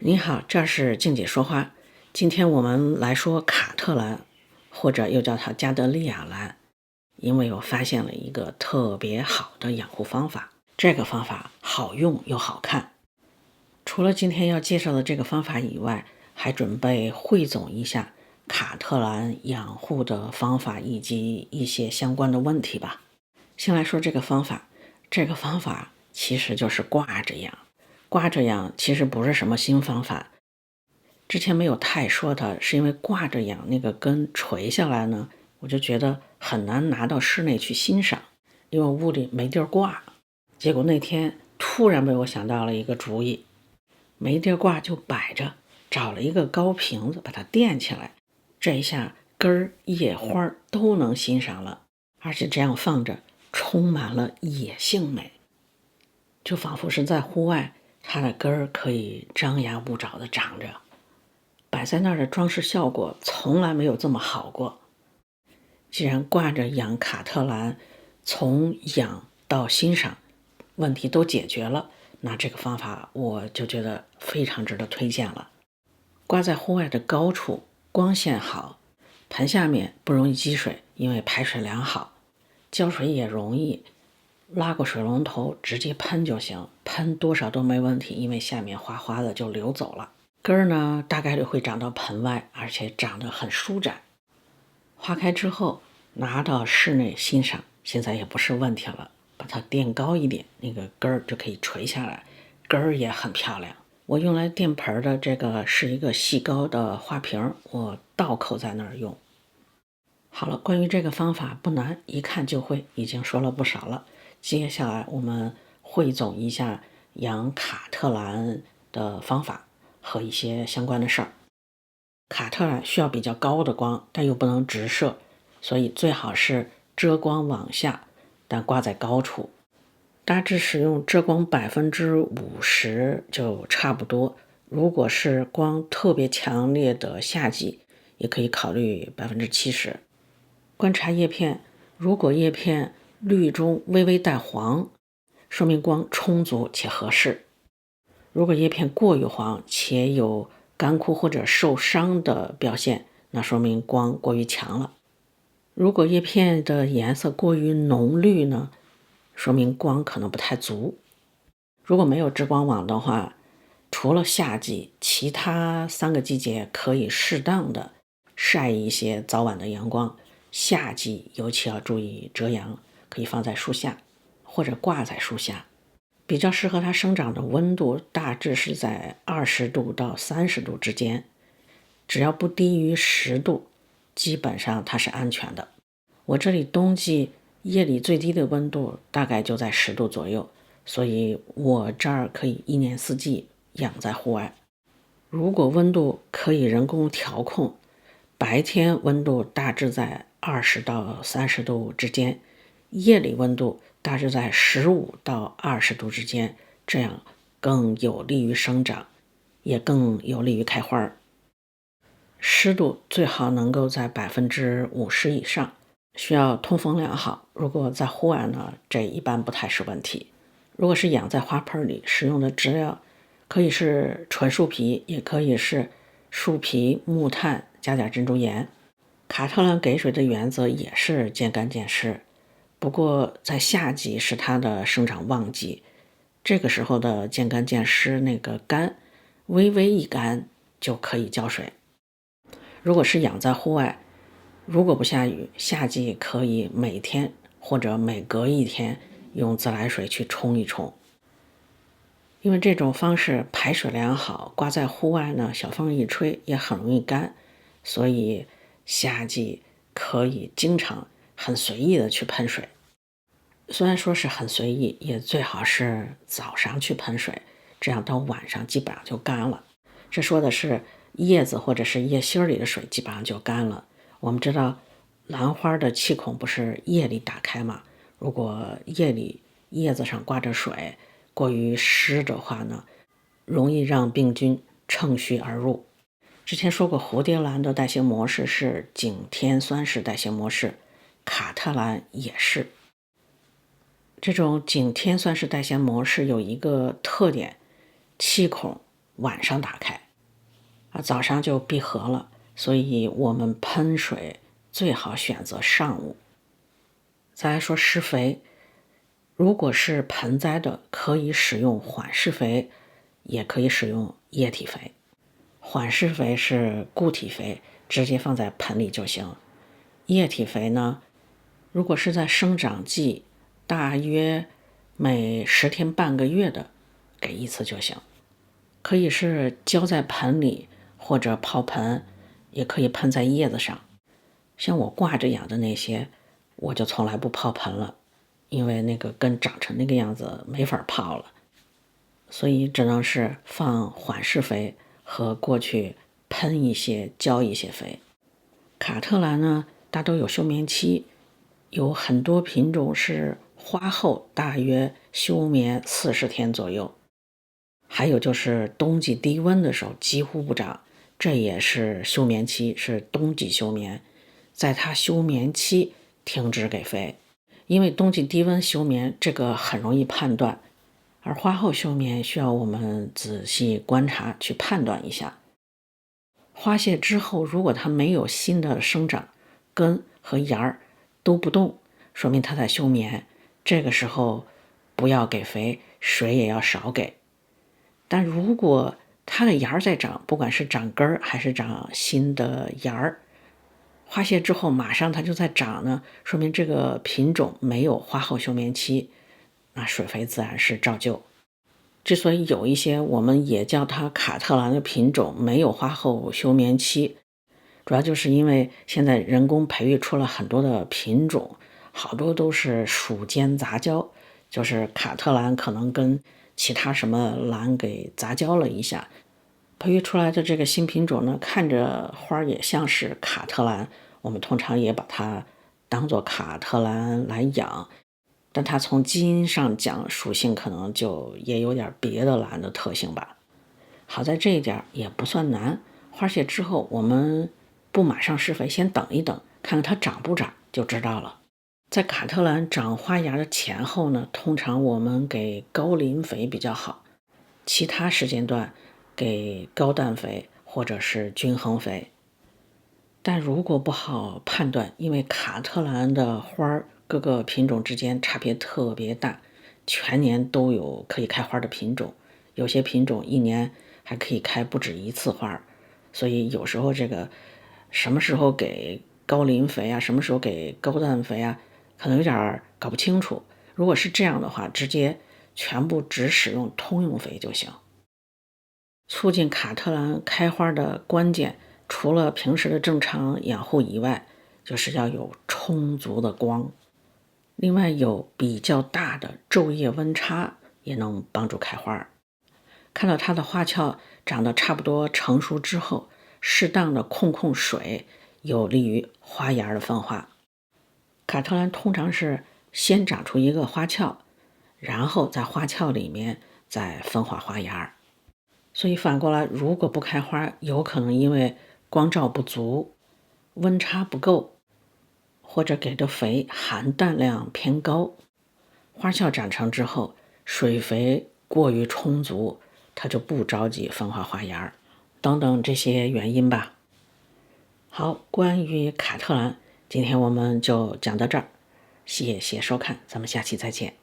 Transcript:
你好，这是静姐说话。今天我们来说卡特兰，或者又叫它加德利亚兰，因为我发现了一个特别好的养护方法，这个方法好用又好看。除了今天要介绍的这个方法以外，还准备汇总一下卡特兰养护的方法以及一些相关的问题吧。先来说这个方法，这个方法其实就是挂着养。挂着养其实不是什么新方法，之前没有太说它，是因为挂着养那个根垂下来呢，我就觉得很难拿到室内去欣赏，因为屋里没地儿挂。结果那天突然被我想到了一个主意，没地儿挂就摆着，找了一个高瓶子把它垫起来，这一下根儿叶花都能欣赏了，而且这样放着充满了野性美，就仿佛是在户外，它的根儿可以张牙舞爪地长着，摆在那儿的装饰效果从来没有这么好过。既然挂着养卡特兰，从养到欣赏问题都解决了，那这个方法我就觉得非常值得推荐了。挂在户外的高处，光线好，盆下面不容易积水，因为排水良好，浇水也容易，拉过水龙头直接喷就行，喷多少都没问题，因为下面哗哗的就流走了。根儿呢，大概率会长到盆外，而且长得很舒展。花开之后拿到室内欣赏，现在也不是问题了，把它垫高一点，那个根儿就可以垂下来，根儿也很漂亮。我用来垫盆的这个是一个细高的花瓶，我倒扣在那儿用。好了，关于这个方法不难，一看就会，已经说了不少了。接下来我们汇总一下养卡特兰的方法和一些相关的事儿。卡特兰需要比较高的光，但又不能直射，所以最好是遮光往下，但挂在高处。大致使用遮光50%就差不多。如果是光特别强烈的夏季，也可以考虑70%。观察叶片，如果叶片绿中微微带黄，说明光充足且合适。如果叶片过于黄且有干枯或者受伤的表现，那说明光过于强了。如果叶片的颜色过于浓绿呢，说明光可能不太足。如果没有遮光网的话，除了夏季，其他3个季节可以适当的晒一些早晚的阳光。夏季尤其要注意遮阳，可以放在树下或者挂在树下。比较适合它生长的温度大致是在20度到30度之间，只要不低于10度，基本上它是安全的。我这里冬季夜里最低的温度大概就在10度左右，所以我这儿可以1年4季养在户外。如果温度可以人工调控，白天温度大致在20到30度之间，夜里温度大致在15到20度之间，这样更有利于生长，也更有利于开花。湿度最好能够在50%以上，需要通风良好。如果在户外呢，这一般不太是问题。如果是养在花盆里，使用的质料可以是纯树皮，也可以是树皮、木炭加点珍珠岩。卡特兰给水的原则也是见干见湿，不过在夏季是它的生长旺季，这个时候的见干见湿，那个干微微一干就可以浇水。如果是养在户外，如果不下雨，夏季可以每天或者每隔1天用自来水去冲一冲。因为这种方式排水良好，挂在户外呢，小风一吹也很容易干，所以夏季可以经常很随意的去喷水。虽然说是很随意，也最好是早上去喷水，这样到晚上基本上就干了。这说的是叶子或者是叶心里的水基本上就干了。我们知道兰花的气孔不是夜里打开吗？如果夜里叶子上挂着水，过于湿的话呢，容易让病菌乘虚而入。之前说过，蝴蝶兰的代谢模式是景天酸式代谢模式，卡特兰也是。这种景天酸式代谢模式有一个特点，气孔晚上打开早上就闭合了，所以我们喷水最好选择上午。再来说施肥，如果是盆栽的，可以使用缓释肥，也可以使用液体肥。缓释肥是固体肥，直接放在盆里就行。液体肥呢，如果是在生长季，大约每10天半个月的给一次就行。可以是浇在盆里，或者泡盆，也可以喷在叶子上。像我挂着养的那些，我就从来不泡盆了，因为那个根长成那个样子没法泡了，所以只能是放缓释肥和过去喷一些浇一些肥。卡特兰呢，大都有休眠期，有很多品种是花后大约休眠40天左右。还有就是冬季低温的时候几乎不长，这也是休眠期，是冬季休眠。在它休眠期停止给肥，因为冬季低温休眠这个很容易判断，而花后休眠需要我们仔细观察去判断一下。花谢之后，如果它没有新的生长，根和芽儿都不动，说明它在休眠，这个时候不要给肥，水也要少给。但如果它的芽儿在长，不管是长根儿还是长新的芽儿，花谢之后马上它就在长呢，说明这个品种没有花后休眠期，那水肥自然是照旧。之所以有一些我们也叫它卡特兰的品种没有花后休眠期，主要就是因为现在人工培育出了很多的品种，好多都是属间杂交，就是卡特兰可能跟其他什么兰给杂交了一下，培育出来的这个新品种呢，看着花也像是卡特兰，我们通常也把它当做卡特兰来养，但它从基因上讲属性可能就也有点别的兰的特性吧。好在这一点也不算难，花谢之后我们不马上施肥，先等一等，看看它长不长就知道了。在卡特兰长花芽的前后呢，通常我们给高磷肥比较好，其他时间段给高氮肥或者是均衡肥。但如果不好判断，因为卡特兰的花各个品种之间差别特别大，全年都有可以开花的品种，有些品种一年还可以开不止一次花，所以有时候这个什么时候给高磷肥啊，什么时候给高氮肥啊，可能有点搞不清楚。如果是这样的话，直接全部只使用通用肥就行。促进卡特兰开花的关键，除了平时的正常养护以外，就是要有充足的光。另外，有比较大的昼夜温差也能帮助开花。看到它的花鞘长得差不多成熟之后，适当的控水，有利于花芽的分化。卡特兰通常是先长出一个花鞘，然后在花鞘里面再分化花芽。所以反过来，如果不开花，有可能因为光照不足、温差不够，或者给的肥含氮量偏高，花鞘长成之后，水肥过于充足，它就不着急分化花芽，等等这些原因吧。好，关于卡特兰，今天我们就讲到这儿，谢谢收看，咱们下期再见。